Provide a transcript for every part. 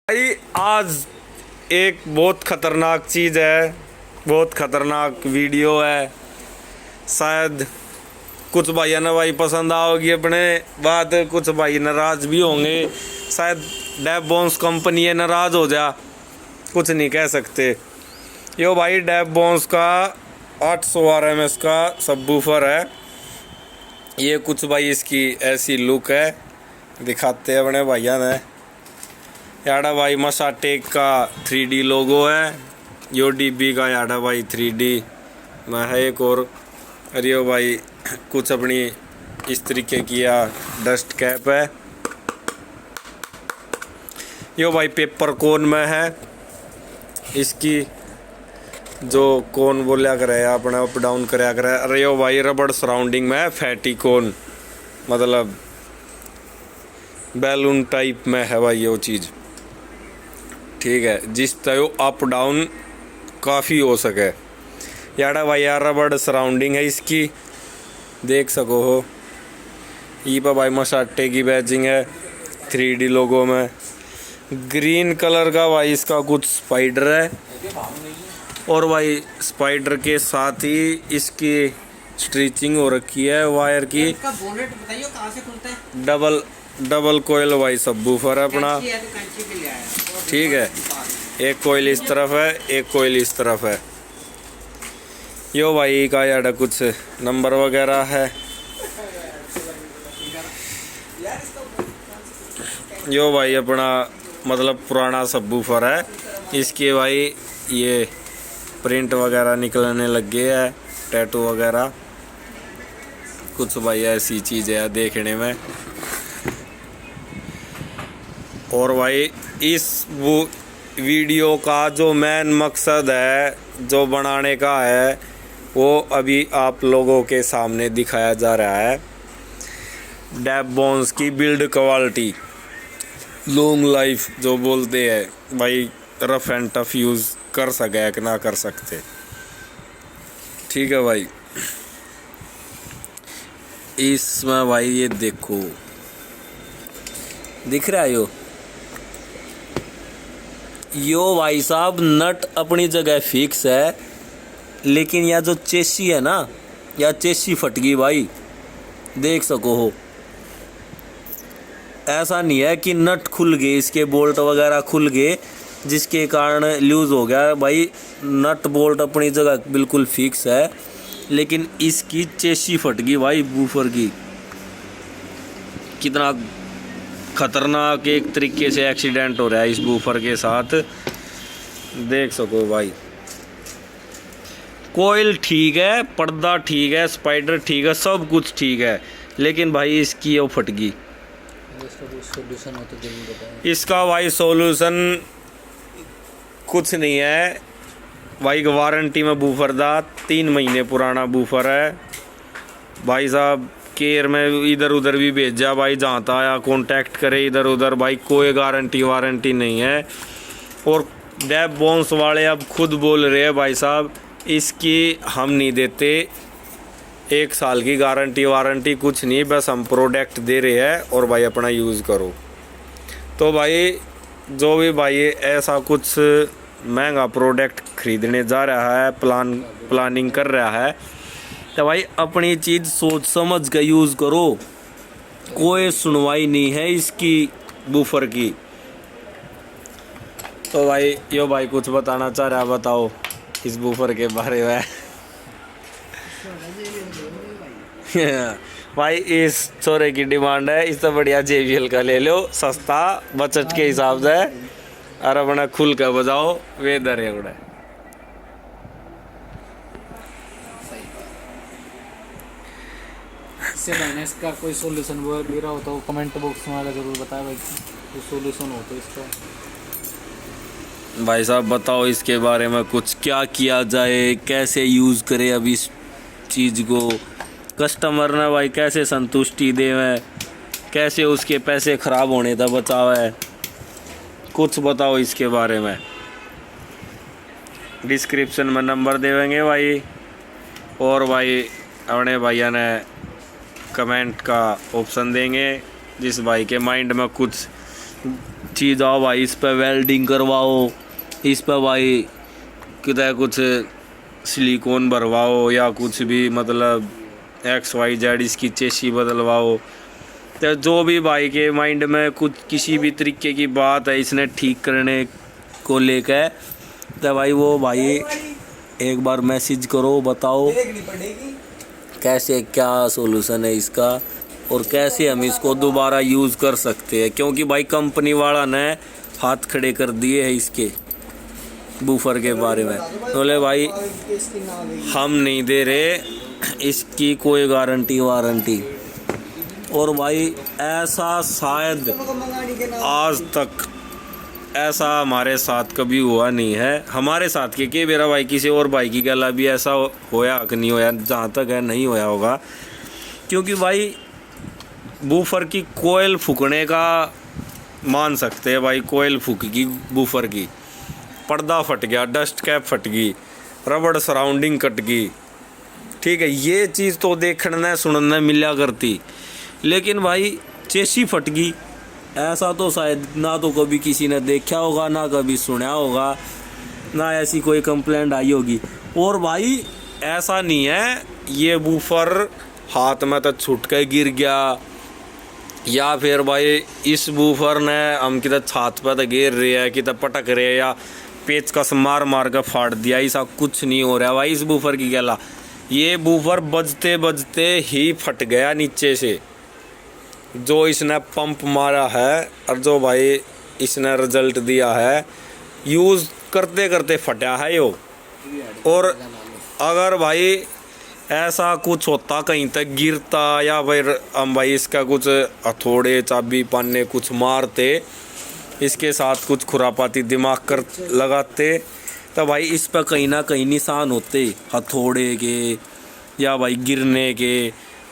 भाई आज एक बहुत ख़तरनाक चीज़ है, बहुत ख़तरनाक वीडियो है। शायद कुछ भाइयों ने भाई पसंद आओगी अपने बात, कुछ भाई नाराज़ भी होंगे। शायद डैब बॉन्स कंपनी है, नाराज़ हो जा, कुछ नहीं कह सकते। यो भाई डैब बॉन्स का 800 RMS का सबवूफर है। ये कुछ भाई इसकी ऐसी लुक है, दिखाते हैं अपने भाइयों ने। याडा भाई मसाटेक का 3D लोगो है, यो DB का याडा भाई 3D में है एक और यो भाई कुछ अपनी इस तरीके की या डस्ट कैप है। यो भाई पेपर कोन में है, इसकी जो कोन बोलिया करे अपने अप डाउन कराया करे। अरे यो भाई रबड़ सराउंडिंग में है, फैटी कोन मतलब बैलून टाइप में है भाई वो चीज़, ठीक है, जिस तरह अप डाउन काफ़ी हो सके। याडा भाई यार रबड़ सराउंडिंग है इसकी, देख सको हो। ये पर भाई मसाटे की बैजिंग है 3D लोगो में। ग्रीन कलर का भाई इसका कुछ स्पाइडर है, और भाई स्पाइडर के साथ ही इसकी स्टिचिंग हो रखी है वायर की। बोनेट बताइए कहाँ से खुलता है? डबल कोयल भाई सबवूफर है अपना, ठीक है। एक कोयल इस तरफ है, एक कोयल इस तरफ है। यो भाई का यार कुछ नंबर वगैरह है। यो भाई अपना मतलब पुराना सबवूफर है, इसके भाई ये प्रिंट वगैरह निकलने लग गए है, टैटू वगैरह कुछ भाई ऐसी चीज़ है देखने में। और भाई इस वो वीडियो का जो मेन मकसद है, जो बनाने का है, वो अभी आप लोगों के सामने दिखाया जा रहा है। डैब बॉन्स की बिल्ड क्वालिटी, लॉन्ग लाइफ जो बोलते हैं भाई, रफ एंड टफ यूज़ कर सके कि ना कर सकते, ठीक है भाई। इसमें भाई ये देखो दिख रहा है यो भाई साहब नट अपनी जगह फिक्स है, लेकिन यह जो चेसी है ना, या चेसी फट गई भाई, देख सको हो। ऐसा नहीं है कि नट खुल गए, इसके बोल्ट वगैरह खुल गए जिसके कारण लूज हो गया भाई। नट बोल्ट अपनी जगह बिल्कुल फिक्स है, लेकिन इसकी चेसी फट गई भाई बूफर की। कितना खतरनाक एक तरीके से एक्सीडेंट हो रहा है इस बूफर के साथ, देख सको भाई। कोयल ठीक है, पर्दा ठीक है, स्पाइडर ठीक है, सब कुछ ठीक है, लेकिन भाई इसकी वो फट गई। इसका भाई सॉल्यूशन कुछ नहीं है भाई, वारंटी में बूफर दा 3 महीने पुराना बूफर है भाई साहब। केयर में इधर उधर भी भेजा भाई, जहाँ आया कांटेक्ट करे इधर उधर भाई, कोई गारंटी वारंटी नहीं है। और डैब बॉन्स वाले अब खुद बोल रहे हैं भाई साहब, इसकी हम नहीं देते 1 साल की गारंटी वारंटी, कुछ नहीं, बस हम प्रोडक्ट दे रहे हैं और भाई अपना यूज़ करो। तो भाई जो भी भाई ऐसा कुछ महंगा प्रोडक्ट खरीदने जा रहा है, प्लानिंग कर रहा है, तो भाई अपनी चीज़ सोच समझ के यूज़ करो। कोई सुनवाई नहीं है इसकी बूफर की। तो भाई यो भाई कुछ बताना चाह रहा है, बताओ इस बूफर के बारे में। भाई इस छोरे की डिमांड है, इससे बढ़िया JBL का ले लो, सस्ता बजट के हिसाब से, और अपना खुल कर बजाओ, वेदर है उड़ा। इसका कोई सॉल्यूशन भी रहा हो तो कमेंट बॉक्स में जरूर बताएं भाई, कोई सॉल्यूशन हो तो इसका। भाई साहब बताओ इसके बारे में कुछ, क्या किया जाए, कैसे यूज़ करें अब इस चीज़ को, कस्टमर ने भाई कैसे संतुष्टि दें, कैसे उसके पैसे ख़राब होने तक बचावे, कुछ बताओ इसके बारे में। डिस्क्रिप्शन में नंबर देंगे भाई, और भाई अपने भैया ने कमेंट का ऑप्शन देंगे। जिस भाई के माइंड में कुछ चीज़ आओ भाई इस पे वेल्डिंग करवाओ, इस पे भाई किधर कुछ सिलिकॉन भरवाओ या कुछ भी मतलब XYZ इसकी चेसी बदलवाओ, तो जो भी भाई के माइंड में कुछ किसी भी तरीके की बात है इसने ठीक करने को लेकर, तो भाई वो भाई एक बार मैसेज करो, बताओ कैसे क्या सॉल्यूशन है इसका और कैसे हम इसको दोबारा यूज़ कर सकते हैं, क्योंकि भाई कंपनी वाला ने हाथ खड़े कर दिए हैं इसके बूफर के बारे में। बोले भाई हम नहीं दे रहे इसकी कोई गारंटी वारंटी, और भाई ऐसा शायद आज तक ऐसा हमारे साथ कभी हुआ नहीं है। हमारे साथ के मेरा भाई किसी और भाई की गला भी ऐसा होया कि नहीं होया, जहाँ तक है नहीं होया होगा, क्योंकि भाई बूफर की कोयल फूकने का मान सकते हैं भाई, कोयल फूकी बूफर की, पर्दा फट गया, डस्ट कैप फट गई, रबड़ सराउंडिंग कट गई, ठीक है, ये चीज़ तो देखने सुनने मिला करती, लेकिन भाई चेसी फट गई ऐसा तो शायद ना तो कभी किसी ने देखा होगा, ना कभी सुना होगा, ना ऐसी कोई कंप्लेंट आई होगी। और भाई ऐसा नहीं है ये बूफर हाथ में तो छूट के गिर गया, या फिर भाई इस बूफर ने हम किधर छात पर तो गिर रही है, किधर पटक रहे या पेचकस मार मार कर फाड़ दिया, ऐसा कुछ नहीं हो रहा भाई इस बूफर की गला। ये बूफर बजते बजते ही फट गया नीचे से, जो इसने पंप मारा है और जो भाई इसने रिजल्ट दिया है, यूज़ करते करते फटा है यो। और अगर भाई ऐसा कुछ होता कहीं तक गिरता या फिर हम भाई इसका कुछ हथौड़े चाबी पाने कुछ मारते, इसके साथ कुछ खुरापाती दिमाग कर लगाते, तो भाई इस पर कहीं ना कहीं निशान होते हथौड़े के या भाई गिरने के।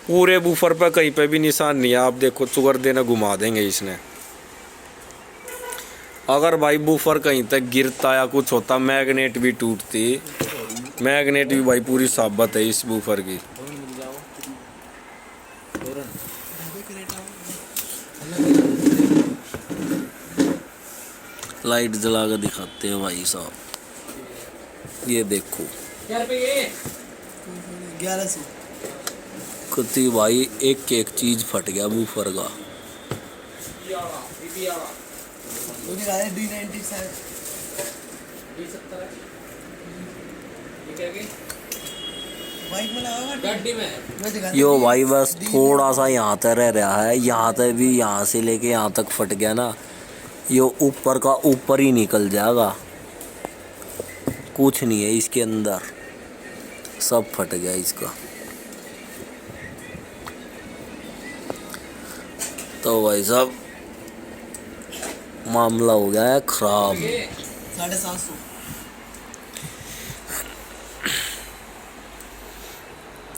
पूरे बूफर पर कहीं पे भी निशान नहीं है, आप देखो चुगर देना घुमा देंगे इसने। अगर भाई बूफर कहीं तक गिरता या कुछ होता, मैग्नेट भी टूटती, मैग्नेट भी भाई पूरी साबित है इस बूफर की। लाइट जला कर दिखाते हैं भाई साहब, ये देखो 1100 कति भाई एक चीज फट गया बूफर का। यो भाई बस थोड़ा सा यहाँ तक रह रहा है, यहाँ तक भी, यहाँ से लेके यहाँ तक फट गया ना, यो ऊपर का ऊपर ही निकल जाएगा, कुछ नहीं है इसके अंदर, सब फट गया इसका। तो भाई साहब मामला हो गया है खराब। 750।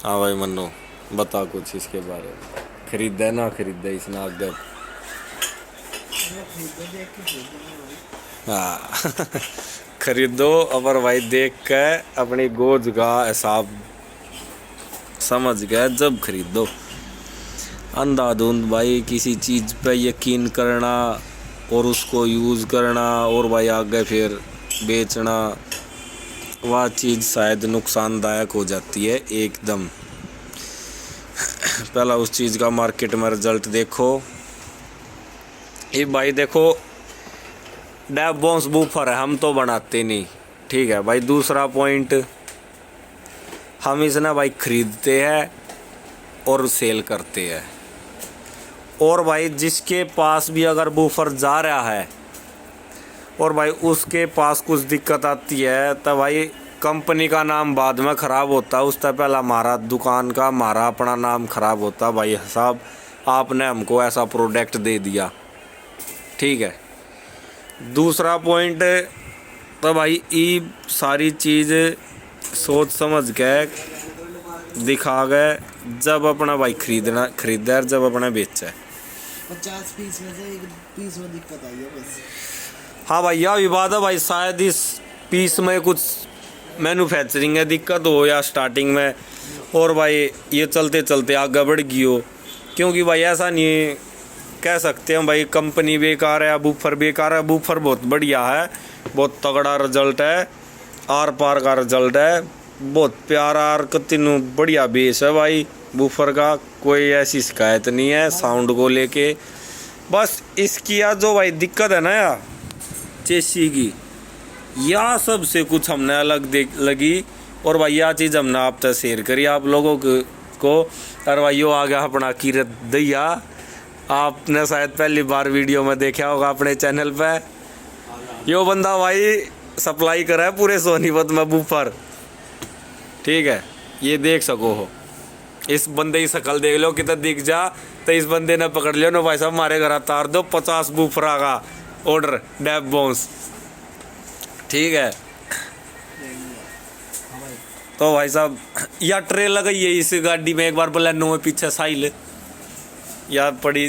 हाँ भाई मन्नू बता कुछ इसके बारे में, खरीदा ना खरीदा इसने आगे। हाँ खरीदो, अबर भाई देख के अपनी गोद का हिसाब समझ गए जब खरीदो। अंधाधुंध भाई किसी चीज़ पे यकीन करना और उसको यूज़ करना और भाई आगे फिर बेचना, वह चीज़ शायद नुकसानदायक हो जाती है एकदम। पहला उस चीज़ का मार्केट में रिजल्ट देखो। ये भाई देखो डैब बॉन्स बूफर है, हम तो बनाते नहीं, ठीक है भाई। दूसरा पॉइंट, हम इसने भाई खरीदते हैं और सेल करते हैं। और भाई जिसके पास भी अगर बूफर जा रहा है और भाई उसके पास कुछ दिक्कत आती है, तो भाई कंपनी का नाम बाद में ख़राब होता है, उससे पहले हमारा दुकान का हमारा अपना नाम ख़राब होता। भाई साहब आपने हमको ऐसा प्रोडक्ट दे दिया, ठीक है। दूसरा पॉइंट, तो भाई ये सारी चीज़ सोच समझ के दिखा गए जब अपना भाई खरीदा जब अपना बेचा। 50 पीस में से एक पीस में दिक्कत आई है बस। हाँ भाई यह भी बात है भाई, शायद इस पीस में कुछ मैन्युफैक्चरिंग है दिक्कत हो या स्टार्टिंग में, और भाई ये चलते चलते आगे बढ़ गई हो। क्योंकि भाई ऐसा नहीं कह सकते हैं भाई कंपनी बेकार है, बूफर बेकार है। बूफर बहुत बढ़िया है, बहुत तगड़ा रिजल्ट है, आर पार का रिजल्ट है, बहुत प्यारा और तीनों बढ़िया बेस है भाई बूफर का। कोई ऐसी शिकायत नहीं है साउंड को लेके। बस इसकी यार जो भाई दिक्कत है ना यार चेसी की, यह सबसे कुछ हमने अलग देख लगी। और भाई यह चीज़ हमने आप तक शेयर करी आप लोगों को। और भाई यो आ गया अपना कीरत दैया, आपने शायद पहली बार वीडियो में देखा होगा अपने चैनल पे। यो बंदा भाई सप्लाई करा है पूरे सोनीपत में बूफर, ठीक है, ये देख सको हो। इस बंदे की शक्ल देख लो कितना दिख जा, तो इस बंदे ने पकड़ लियो ना भाई साहब हमारे घर तार दो 50 बूफरा का ऑर्डर डैब बाउंस, ठीक है। तो भाई साहब या ट्रे लगाई है इस गाड़ी में, एक बार बलेनो में पीछे साइल यार पड़ी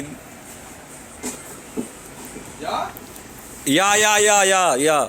या